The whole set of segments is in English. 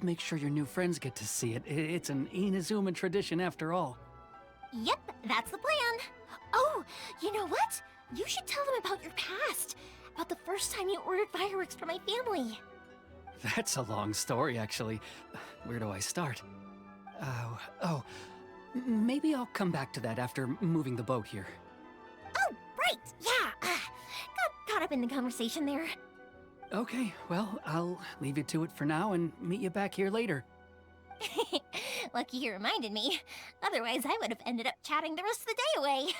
make sure your new friends get to see it. It's an Inazuma tradition after all. Yep, that's the plan. Oh, you know what? You should tell them about your past. About the first time you ordered fireworks for my family. That's a long story, actually. Where do I start? Maybe I'll come back to that after moving the boat here. Oh, right, yeah. Got caught up in the conversation there. Okay, well, I'll leave you to it for now and meet you back here later. Lucky you reminded me. Otherwise, I would have ended up chatting the rest of the day away.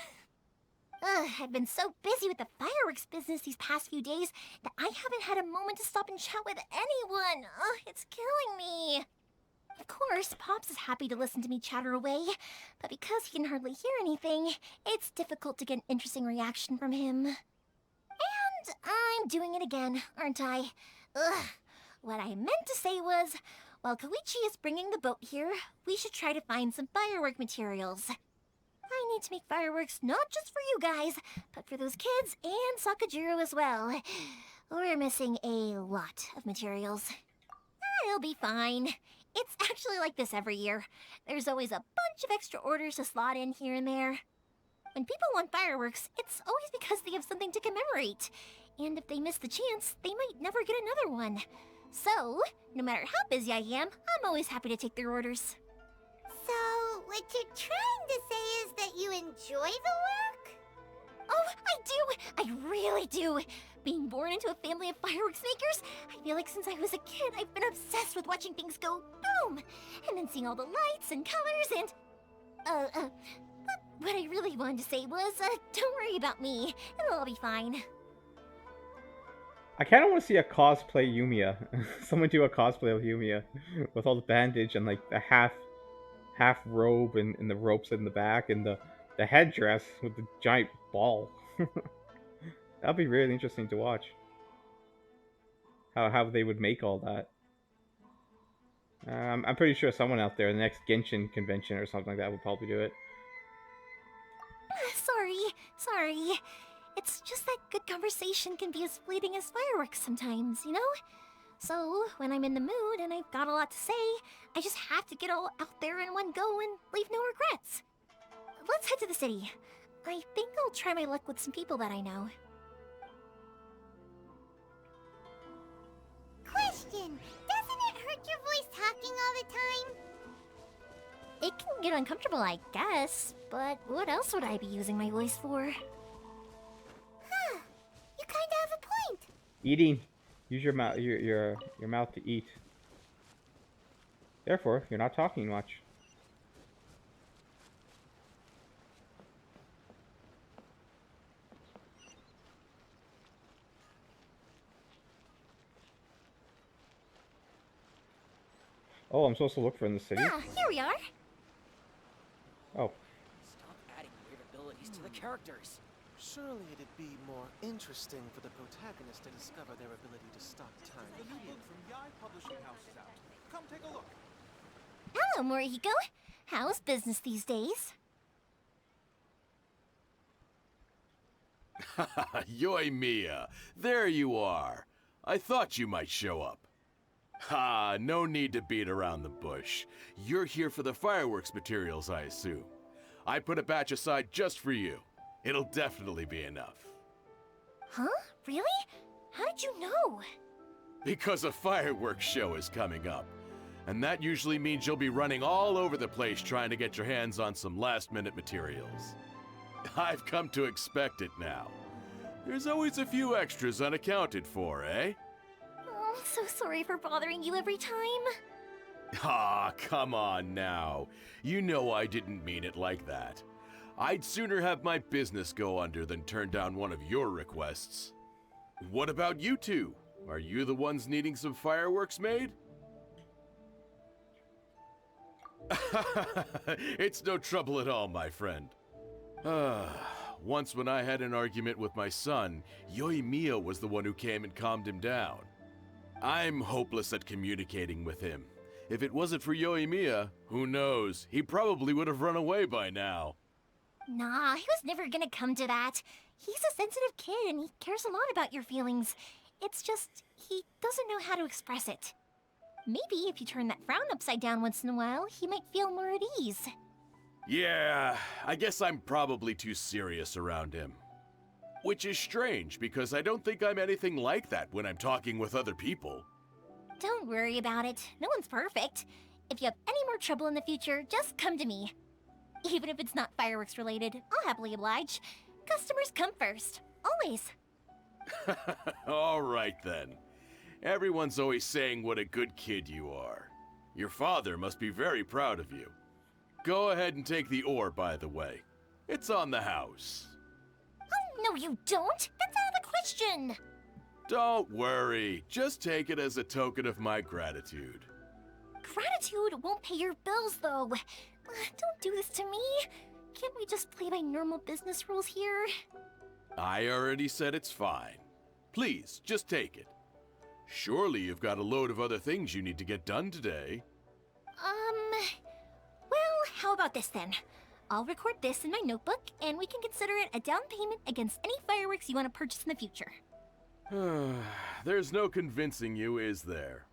I've been so busy with the fireworks business these past few days that I haven't had a moment to stop and chat with anyone. It's killing me. Of course, Pops is happy to listen to me chatter away, but because he can hardly hear anything, it's difficult to get an interesting reaction from him. And I'm doing it again, aren't I? What I meant to say was, while Koichi is bringing the boat here, we should try to find some firework materials. I need to make fireworks not just for you guys, but for those kids and Sakajiro as well. We're missing a lot of materials. It'll be fine. It's actually like this every year. There's always a bunch of extra orders to slot in here and there. When people want fireworks, it's always because they have something to commemorate. And if they miss the chance, they might never get another one. So, no matter how busy I am, I'm always happy to take their orders. So, what you're trying to say is that you enjoy the work? Oh, I do! I really do! Being born into a family of fireworks makers, I feel like since I was a kid, I've been obsessed with watching things go boom! And then seeing all the lights and colors and... But what I really wanted to say was, don't worry about me. It'll all be fine. I kind of want to see a cosplay Yumiya. Someone do a cosplay of Yumiya with all the bandage and like the half robe and the ropes in the back and the headdress with the giant ball. That'd be really interesting to watch. How they would make all that. I'm pretty sure someone out there, the next Genshin convention or something like that, would probably do it. Sorry. It's just that good conversation can be as fleeting as fireworks sometimes, you know? So, when I'm in the mood and I've got a lot to say, I just have to get all out there in one go and leave no regrets. Let's head to the city. I think I'll try my luck with some people that I know. Question! Doesn't it hurt your voice talking all the time? It can get uncomfortable, I guess, but what else would I be using my voice for? Huh. You kinda have a point. Eating. Use your mouth your mouth to eat. Therefore, you're not talking much. Oh, I'm supposed to look for in the city? Ah, here we are. Oh. Stop adding weird abilities to the characters. Surely it'd be more interesting for the protagonist to discover their ability to stop time. The new book from Yai Publishing House is out. Come take a look. Hello, Morihiko. How's business these days? Yoimiya, there you are. I thought you might show up. Ha, no need to beat around the bush. You're here for the fireworks materials, I assume. I put a batch aside just for you. It'll definitely be enough. Huh? Really? How did you know? Because a fireworks show is coming up. And that usually means you'll be running all over the place trying to get your hands on some last-minute materials. I've come to expect it now. There's always a few extras unaccounted for, eh? Oh, I'm so sorry for bothering you every time. Ah, come on now. You know I didn't mean it like that. I'd sooner have my business go under than turn down one of your requests. What about you two? Are you the ones needing some fireworks made? It's no trouble at all, my friend. Once when I had an argument with my son, Yoimiya was the one who came and calmed him down. I'm hopeless at communicating with him. If it wasn't for Yoimiya, who knows, he probably would have run away by now. Nah, he was never gonna come to that. He's a sensitive kid and he cares a lot about your feelings. It's just, he doesn't know how to express it. Maybe if you turn that frown upside down once in a while, he might feel more at ease. Yeah, I guess I'm probably too serious around him. Which is strange, because I don't think I'm anything like that when I'm talking with other people. Don't worry about it. No one's perfect. If you have any more trouble in the future, just come to me. Even if it's not fireworks related, I'll happily oblige. Customers come first. Always. All right then. Everyone's always saying what a good kid you are. Your father must be very proud of you. Go ahead and take the ore, by the way. It's on the house. Oh, no you don't! That's out of the question! Don't worry. Just take it as a token of my gratitude. Gratitude won't pay your bills, though. Don't do this to me. Can't we just play by normal business rules here? I already said it's fine. Please, just take it. Surely you've got a load of other things you need to get done today. Well, how about this then? I'll record this in my notebook, and we can consider it a down payment against any fireworks you want to purchase in the future. There's no convincing you, is there?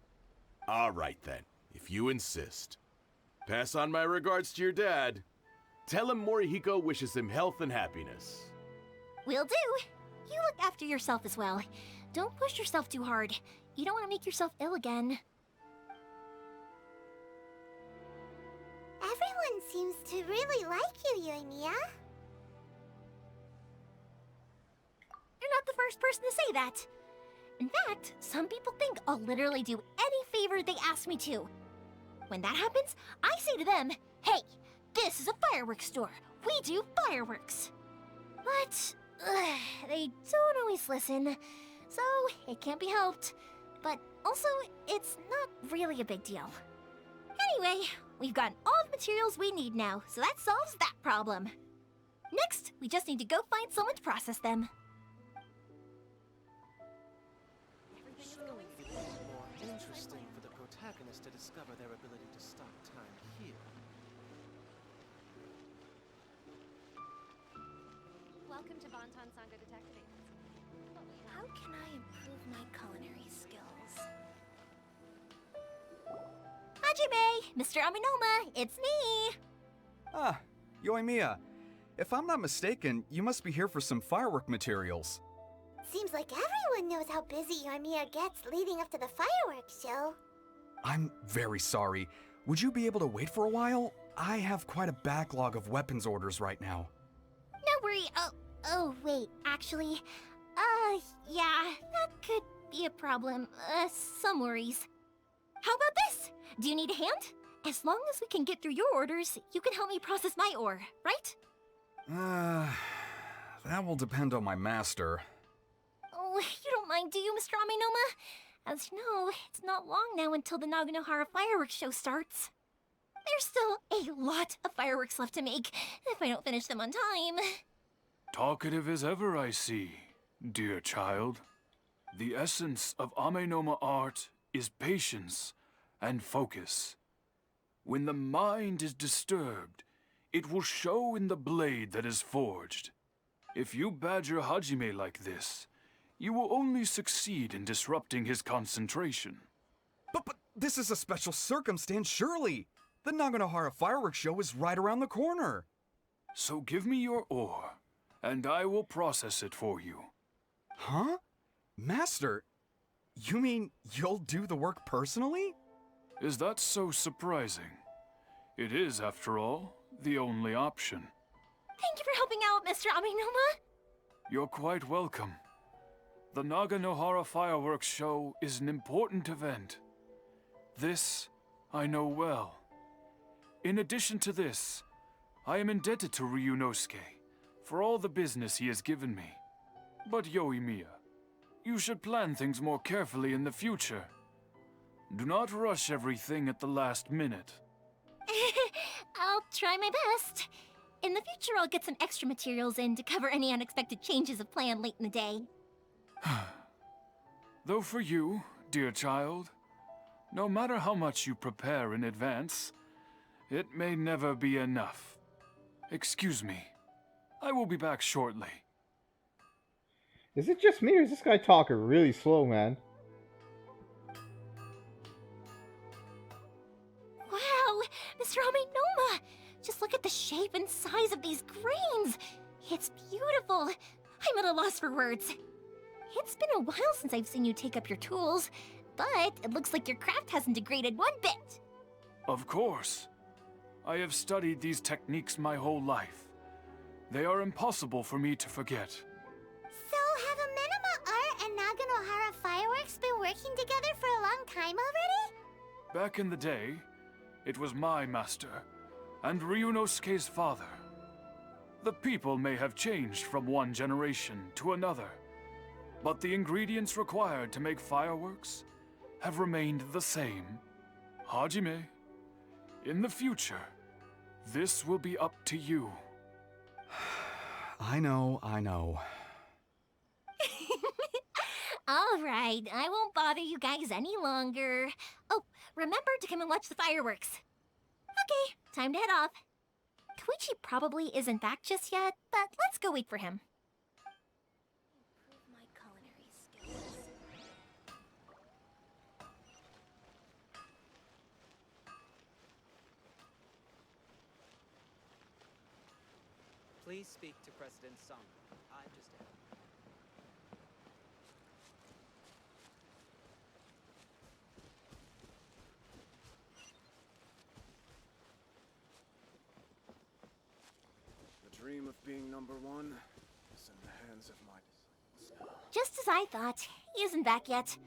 All right then, if you insist. Pass on my regards to your dad. Tell him Morihiko wishes him health and happiness. Will do. You look after yourself as well. Don't push yourself too hard. You don't want to make yourself ill again. Everyone seems to really like you, Yoimiya. You're not the first person to say that. In fact, some people think I'll literally do any favor they ask me to. When that happens, I say to them, hey, this is a fireworks store. We do fireworks. But they don't always listen, so it can't be helped. But also, it's not really a big deal. Anyway, we've gotten all the materials we need now, so that solves that problem. Next, we just need to go find someone to process them. Surely it would be more interesting for the protagonist to discover their ability to stop time here. Welcome to Bonton Sangha Detective Agency. How can I improve my culinary skills? Hajime! Mr. Aminoma, it's me! Ah, Yoimiya. If I'm not mistaken, you must be here for some firework materials. Seems like everyone knows how busy Yoimiya gets leading up to the fireworks show. I'm very sorry. Would you be able to wait for a while? I have quite a backlog of weapons orders right now. No worry. Oh, wait, actually, yeah, that could be a problem. Some worries. How about this? Do you need a hand? As long as we can get through your orders, you can help me process my ore, right? That will depend on my master. Oh, you don't mind, do you, Mr. Aminoma? As you know, it's not long now until the Naganohara fireworks show starts. There's still a lot of fireworks left to make, if I don't finish them on time. Talkative as ever, I see, dear child. The essence of Amenoma art is patience and focus. When the mind is disturbed, it will show in the blade that is forged. If you badger Hajime like this, you will only succeed in disrupting his concentration. But this is a special circumstance, surely. The Naganohara fireworks show is right around the corner. So give me your ore, and I will process it for you. Huh? Master, you mean you'll do the work personally? Is that so surprising? It is, after all, the only option. Thank you for helping out, Mr. Aminoma. You're quite welcome. The Naganohara fireworks show is an important event. This I know well. In addition to this, I am indebted to Ryunosuke for all the business he has given me. But Yoimiya, you should plan things more carefully in the future. Do not rush everything at the last minute. I'll try my best. In the future, I'll get some extra materials in to cover any unexpected changes of plan late in the day. Though for you, dear child, no matter how much you prepare in advance, it may never be enough. Excuse me. I will be back shortly. Is it just me, or is this guy talking really slow, man? Mr. Amenoma! Just look at the shape and size of these grains! It's beautiful! I'm at a loss for words. It's been a while since I've seen you take up your tools, but it looks like your craft hasn't degraded one bit. Of course. I have studied these techniques my whole life. They are impossible for me to forget. So, have Amenoma Art and Naganohara Fireworks been working together for a long time already? Back in the day, it was my master, and Ryunosuke's father. The people may have changed from one generation to another, but the ingredients required to make fireworks have remained the same. Hajime, in the future, this will be up to you. I know. All right, I won't bother you guys any longer. Oh, remember to come and watch the fireworks. Okay, time to head off. Koichi probably isn't back just yet, but let's go wait for him. Improve my culinary skills. Please speak to President Song. I've just had. The dream of being number one is in the hands of my disciples now. Just as I thought, he isn't back yet.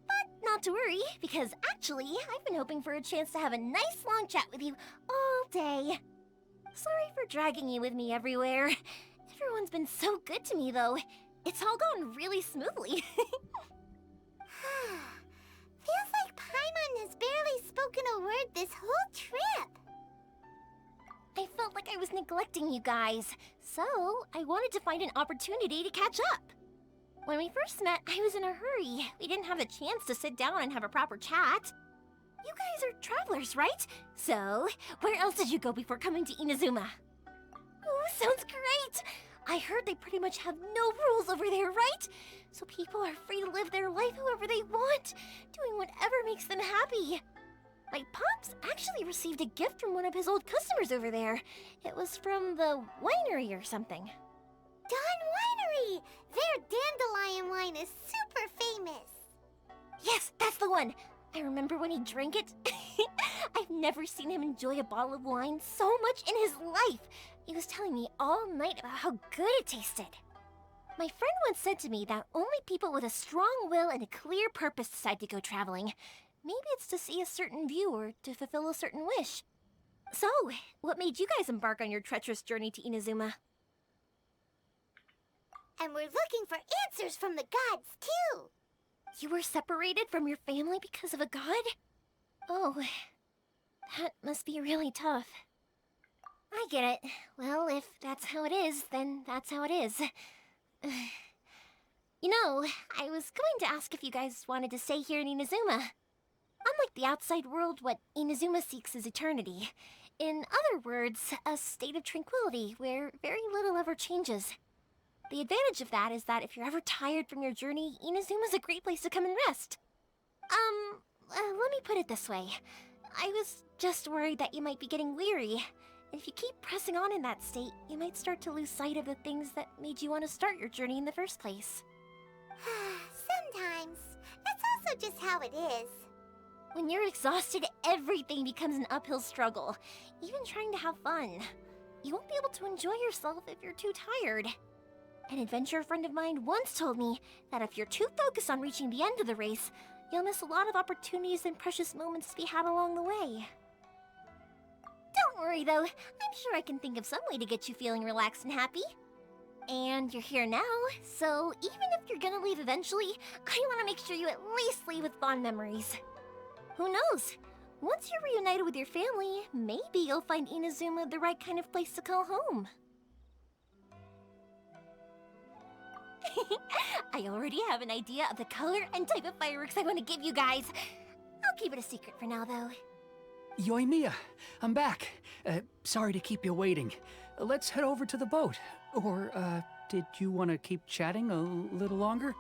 But not to worry, because actually, I've been hoping for a chance to have a nice long chat with you all day. Sorry for dragging you with me everywhere. Everyone's been so good to me, though. It's all gone really smoothly. Feels like Paimon has barely spoken a word this whole trip. I felt like I was neglecting you guys, so I wanted to find an opportunity to catch up. When we first met, I was in a hurry. We didn't have a chance to sit down and have a proper chat. You guys are travelers, right? So, where else did you go before coming to Inazuma? Oh, sounds great! I heard they pretty much have no rules over there, right? So people are free to live their life however they want, doing whatever makes them happy. My pops actually received a gift from one of his old customers over there. It was from the winery or something. Dawn Winery! Their dandelion wine is super famous. Yes, that's the one! I remember when he drank it. I've never seen him enjoy a bottle of wine so much in his life. He was telling me all night about how good it tasted. My friend once said to me that only people with a strong will and a clear purpose decide to go traveling. Maybe it's to see a certain view or to fulfill a certain wish. So, what made you guys embark on your treacherous journey to Inazuma? And we're looking for answers from the gods, too. You were separated from your family because of a god? Oh, that must be really tough. I get it. Well, if that's how it is, then that's how it is. You know, I was going to ask if you guys wanted to stay here in Inazuma. Unlike the outside world, what Inazuma seeks is eternity. In other words, a state of tranquility where very little ever changes. The advantage of that is that if you're ever tired from your journey, Inazuma's a great place to come and rest. Let me put it this way. I was just worried that you might be getting weary. If you keep pressing on in that state, you might start to lose sight of the things that made you want to start your journey in the first place. Sometimes. That's also just how it is. When you're exhausted, everything becomes an uphill struggle. Even trying to have fun. You won't be able to enjoy yourself if you're too tired. An adventurer friend of mine once told me that if you're too focused on reaching the end of the race, you'll miss a lot of opportunities and precious moments to be had along the way. Don't worry though, I'm sure I can think of some way to get you feeling relaxed and happy. And you're here now, so even if you're gonna leave eventually, I want to make sure you at least leave with fond memories. Who knows? Once you're reunited with your family, maybe you'll find Inazuma the right kind of place to call home. I already have an idea of the color and type of fireworks I want to give you guys. I'll keep it a secret for now, though. Yoimiya, I'm back. Sorry to keep you waiting. Let's head over to the boat. Or, did you want to keep chatting a little longer?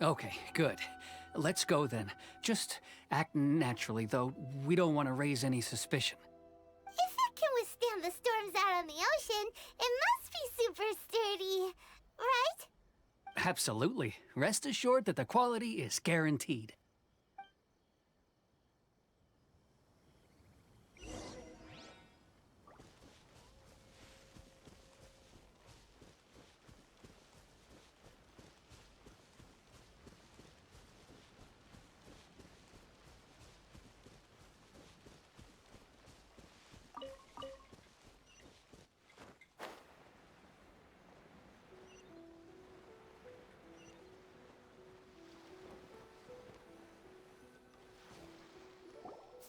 Okay, good. Let's go then. Just act naturally, though we don't want to raise any suspicion. from the storms out on the ocean, it must be super sturdy, right? Absolutely. Rest assured that the quality is guaranteed.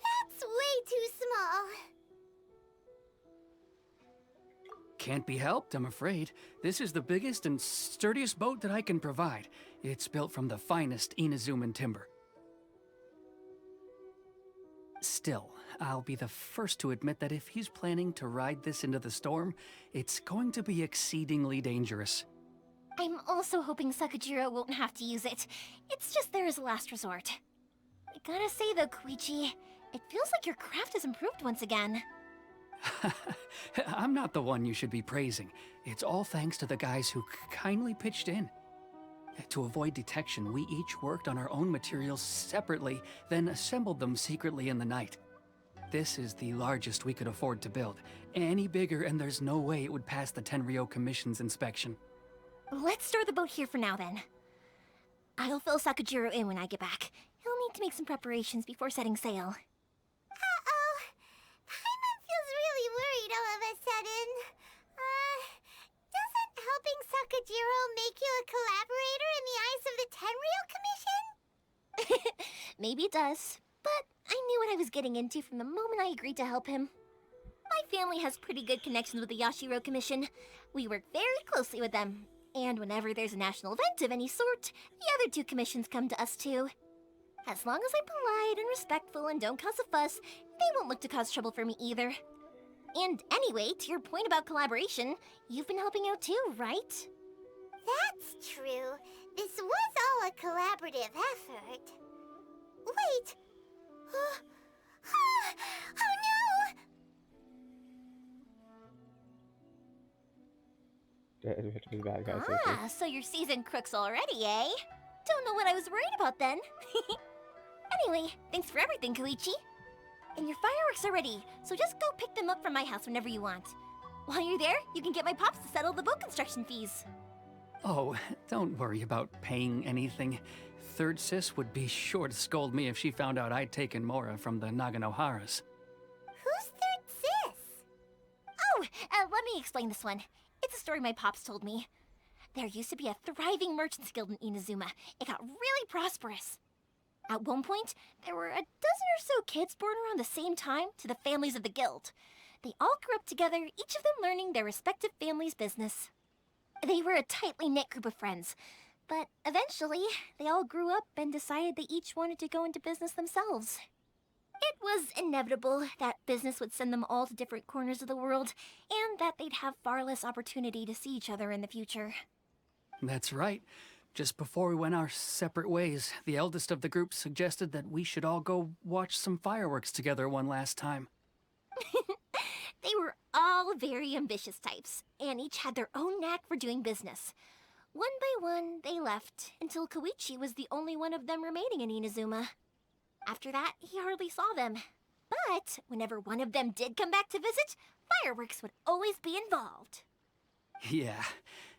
That's way too small. Can't be helped, I'm afraid. This is the biggest and sturdiest boat that I can provide. It's built from the finest Inazuman timber. Still, I'll be the first to admit that if he's planning to ride this into the storm, it's going to be exceedingly dangerous. I'm also hoping Sakajiro won't have to use it. It's just there as a last resort. I gotta say though, Koichi, it feels like your craft has improved once again. I'm not the one you should be praising. It's all thanks to the guys who kindly pitched in. To avoid detection, we each worked on our own materials separately, then assembled them secretly in the night. This is the largest we could afford to build. Any bigger and there's no way it would pass the Tenryou Commission's inspection. Let's store the boat here for now then. I'll fill Sakajiro in when I get back. He'll need to make some preparations before setting sail. Uh-oh. Paimon feels really worried all of a sudden. Doesn't helping Sakajiro make you a collaborator in the eyes of the Tenryou Commission? Maybe it does, but I knew what I was getting into from the moment I agreed to help him. My family has pretty good connections with the Yashiro Commission. We work very closely with them, and whenever there's a national event of any sort, the other two commissions come to us too. As long as I'm polite and respectful and don't cause a fuss, they won't look to cause trouble for me either. And anyway, to your point about collaboration, you've been helping out too, right? That's true. This was all a collaborative effort. Wait! Oh no! We have to be the bad guys. Ah, so you're seasoned crooks already, eh? Don't know what I was worried about then. Anyway, thanks for everything, Koichi. And your fireworks are ready, so just go pick them up from my house whenever you want. While you're there, you can get my pops to settle the boat construction fees. Oh, don't worry about paying anything. Third Sis would be sure to scold me if she found out I'd taken Mora from the Naganoharas. Who's Third Sis? Oh, let me explain this one. It's a story my pops told me. There used to be a thriving merchants guild in Inazuma. It got really prosperous. At one point, there were a dozen or so kids born around the same time to the families of the guild. They all grew up together, each of them learning their respective family's business. They were a tightly knit group of friends, but eventually, they all grew up and decided they each wanted to go into business themselves. It was inevitable that business would send them all to different corners of the world, and that they'd have far less opportunity to see each other in the future. That's right. Just before we went our separate ways, the eldest of the group suggested that we should all go watch some fireworks together one last time. They were all very ambitious types, and each had their own knack for doing business. One by one, they left, until Koichi was the only one of them remaining in Inazuma. After that, he hardly saw them. But whenever one of them did come back to visit, fireworks would always be involved. Yeah,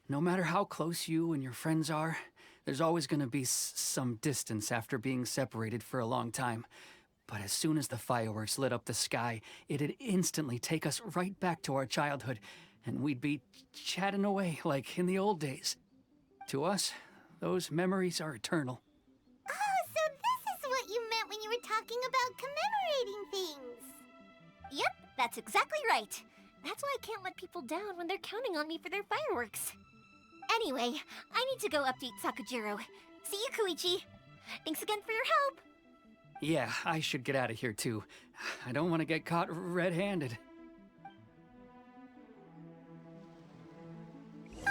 no matter how close you and your friends are, there's always going to be some distance after being separated for a long time. But as soon as the fireworks lit up the sky, it'd instantly take us right back to our childhood, and we'd be chatting away like in the old days. To us, those memories are eternal. Oh, so this is what you meant when you were talking about commemorating things. Yep, that's exactly right. That's why I can't let people down when they're counting on me for their fireworks. Anyway, I need to go update Sakajiro. See you, Koichi. Thanks again for your help. Yeah, I should get out of here too. I don't want to get caught red-handed.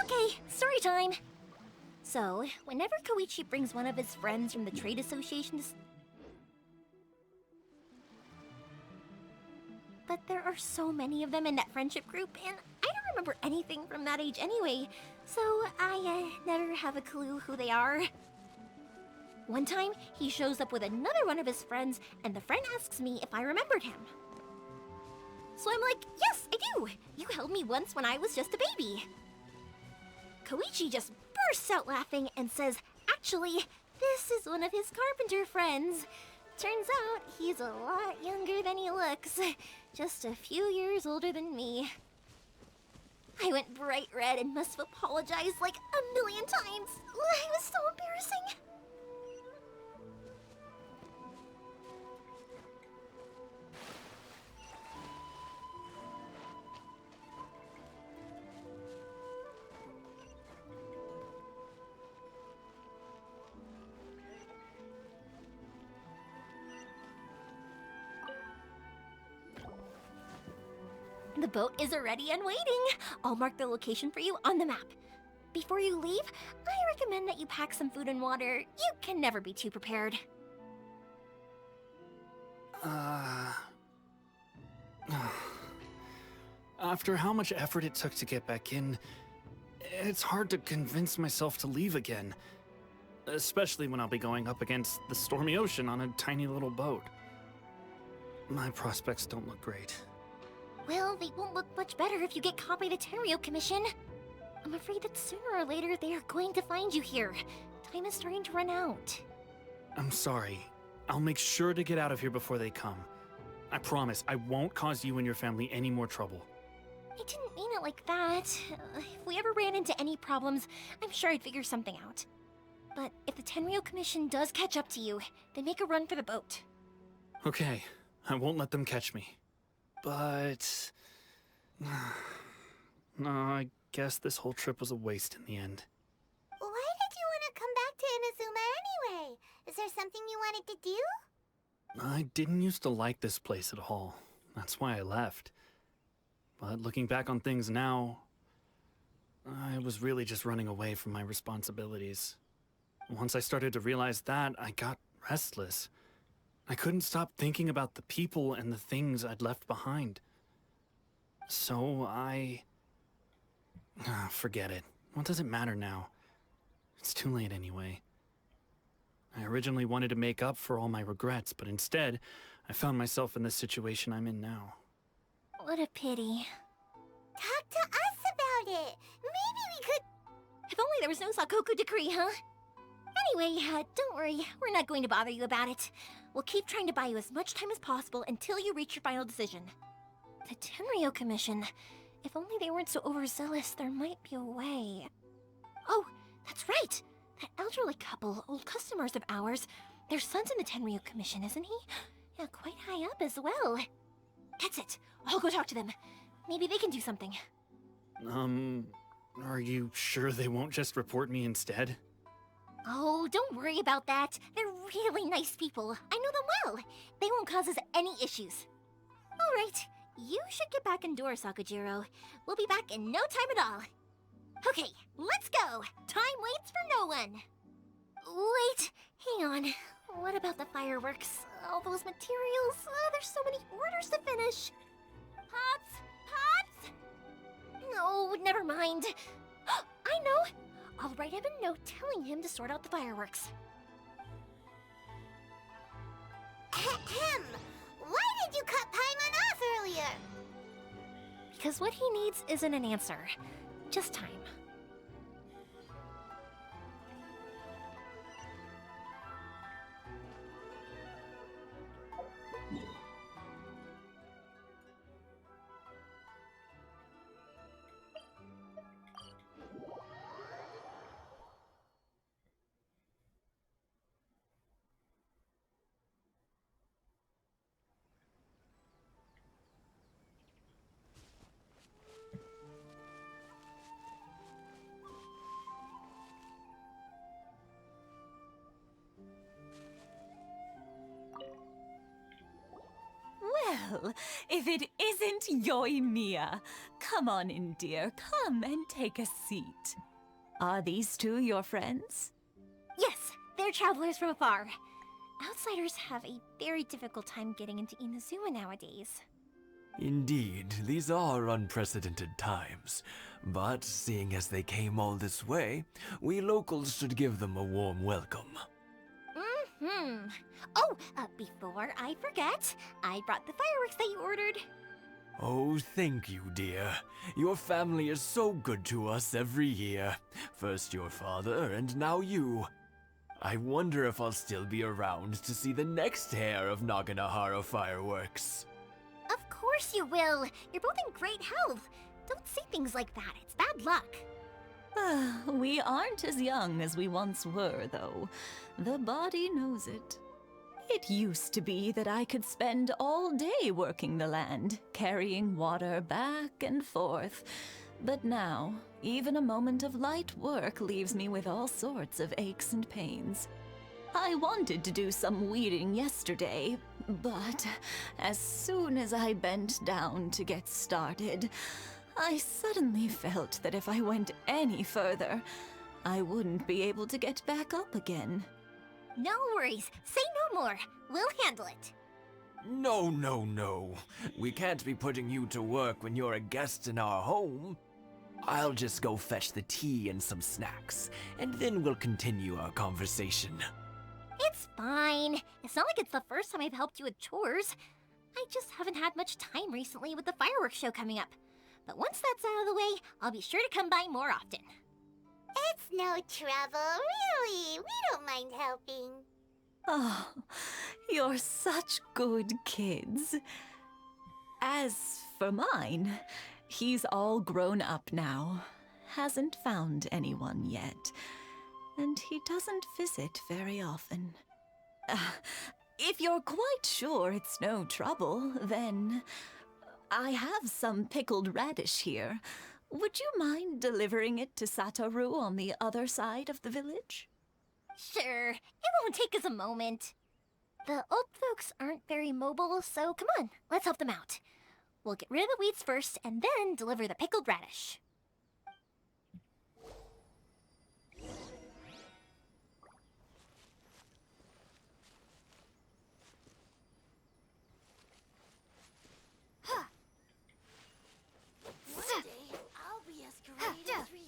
Okay, story time. So, whenever Koichi brings one of his friends from the trade association to... but there are so many of them in that friendship group, and I don't remember anything from that age anyway, so I never have a clue who they are. One time, he shows up with another one of his friends, and the friend asks me if I remembered him. So I'm like, yes, I do! You held me once when I was just a baby. Koichi just bursts out laughing and says, actually, this is one of his carpenter friends. Turns out he's a lot younger than he looks. Just a few years older than me. I went bright red and must have apologized like a million times. It was so embarrassing. The boat is ready and waiting. I'll mark the location for you on the map. Before you leave, I recommend that you pack some food and water. You can never be too prepared. After how much effort it took to get back in, it's hard to convince myself to leave again. Especially when I'll be going up against the stormy ocean on a tiny little boat. My prospects don't look great. Well, they won't look much better if you get caught by the Tenryo Commission. I'm afraid that sooner or later they are going to find you here. Time is starting to run out. I'm sorry. I'll make sure to get out of here before they come. I promise I won't cause you and your family any more trouble. I didn't mean it like that. If we ever ran into any problems, I'm sure I'd figure something out. But if the Tenryo Commission does catch up to you, then make a run for the boat. Okay, I won't let them catch me. But... no, I guess this whole trip was a waste in the end. Why did you want to come back to Inazuma anyway? Is there something you wanted to do? I didn't used to like this place at all. That's why I left. But looking back on things now, I was really just running away from my responsibilities. Once I started to realize that, I got restless. I couldn't stop thinking about the people and the things I'd left behind. So forget it. What does it matter now? It's too late anyway. I originally wanted to make up for all my regrets, but instead, I found myself in the situation I'm in now. What a pity. Talk to us about it. Maybe we could... If only there was no Sakoku decree, huh? Anyway, don't worry. We're not going to bother you about it. We'll keep trying to buy you as much time as possible until you reach your final decision. The Tenryo Commission. If only they weren't so overzealous, there might be a way. Oh, that's right! That elderly couple, old customers of ours. Their son's in the Tenryo Commission, isn't he? Yeah, quite high up as well. That's it. I'll go talk to them. Maybe they can do something. Are you sure they won't just report me instead? Oh, don't worry about that. They're really nice people. I know them well. They won't cause us any issues. All right, you should get back indoors, Sakujiro. We'll be back in no time at all. Okay, let's go. Time waits for no one. Wait, hang on. What about the fireworks? All those materials? There's so many orders to finish. Pops? Pops? No, never mind. I know. I'll write him a note telling him to sort out the fireworks. Ahem. Why did you cut Paimon off earlier? Because what he needs isn't an answer, just time. Well, if it isn't Yoimiya. Come on in, dear. Come and take a seat. Are these two your friends? Yes, they're travelers from afar. Outsiders have a very difficult time getting into Inazuma nowadays. Indeed, these are unprecedented times. But seeing as they came all this way, we locals should give them a warm welcome. Mm-hmm. Oh, before I forget, I brought the fireworks that you ordered. Oh, thank you, dear. Your family is so good to us every year. First your father, and now you. I wonder if I'll still be around to see the next hair of Naganohara fireworks. Of course you will. You're both in great health. Don't say things like that. It's bad luck. We aren't as young as we once were, though. The body knows it. It used to be that I could spend all day working the land, carrying water back and forth. But now, even a moment of light work leaves me with all sorts of aches and pains. I wanted to do some weeding yesterday, but as soon as I bent down to get started, I suddenly felt that if I went any further, I wouldn't be able to get back up again. No worries. Say no more. We'll handle it. No, no, no. We can't be putting you to work when you're a guest in our home. I'll just go fetch the tea and some snacks, and then we'll continue our conversation. It's fine. It's not like it's the first time I've helped you with chores. I just haven't had much time recently with the fireworks show coming up. But once that's out of the way, I'll be sure to come by more often. It's no trouble, really. We don't mind helping. Oh, you're such good kids. As for mine, he's all grown up now. Hasn't found anyone yet. And he doesn't visit very often. If you're quite sure it's no trouble, then I have some pickled radish here. Would you mind delivering it to Satoru on the other side of the village? Sure, it won't take us a moment. The old folks aren't very mobile, so come on, let's help them out. We'll get rid of the weeds first, and then deliver the pickled radish. One day, I'll be as great as Ryuji.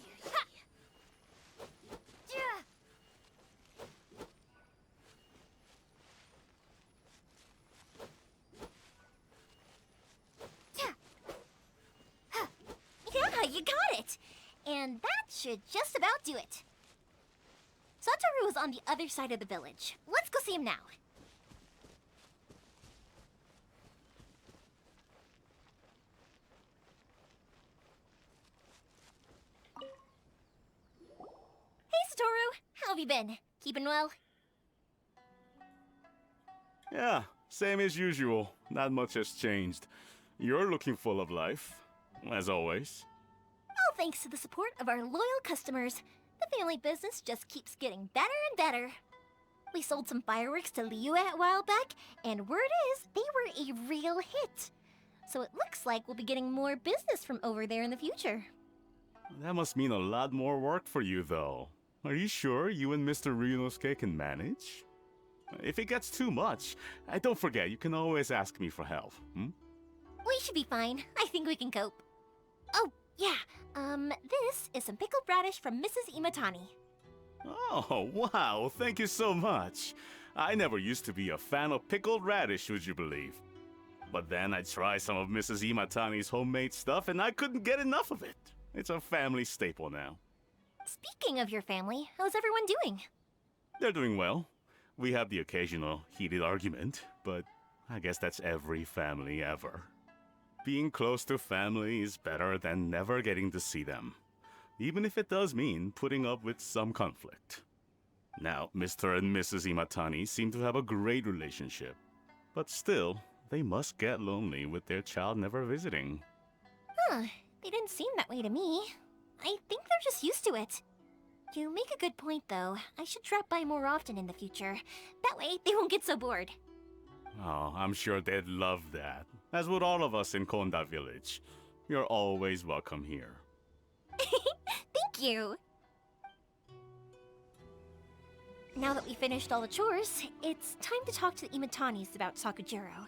Yeah, you got it! And that should just about do it. Satoru is on the other side of the village. Let's go see him now. Hey, Satoru! How have you been? Keeping well? Yeah, same as usual. Not much has changed. You're looking full of life, as always. All thanks to the support of our loyal customers, the family business just keeps getting better and better. We sold some fireworks to Liyue a while back, and word is they were a real hit. So it looks like we'll be getting more business from over there in the future. That must mean a lot more work for you, though. Are you sure you and Mr. Ryunosuke can manage? If it gets too much, don't forget, you can always ask me for help, We should be fine. I think we can cope. Oh, yeah. This is some pickled radish from Mrs. Imatani. Oh, wow, thank you so much. I never used to be a fan of pickled radish, would you believe? But then I tried some of Mrs. Imatani's homemade stuff and I couldn't get enough of it. It's a family staple now. Speaking of your family, how's everyone doing? They're doing well. We have the occasional heated argument, but I guess that's every family ever. Being close to family is better than never getting to see them, even if it does mean putting up with some conflict. Now, Mr. and Mrs. Imatani seem to have a great relationship, but still, they must get lonely with their child never visiting. Huh, they didn't seem that way to me. I think they're just used to it. You make a good point, though. I should drop by more often in the future. That way, they won't get so bored. Oh, I'm sure they'd love that, as would all of us in Konda Village. You're always welcome here. Thank you! Now that we finished all the chores, it's time to talk to the Imatanis about Sakujiro.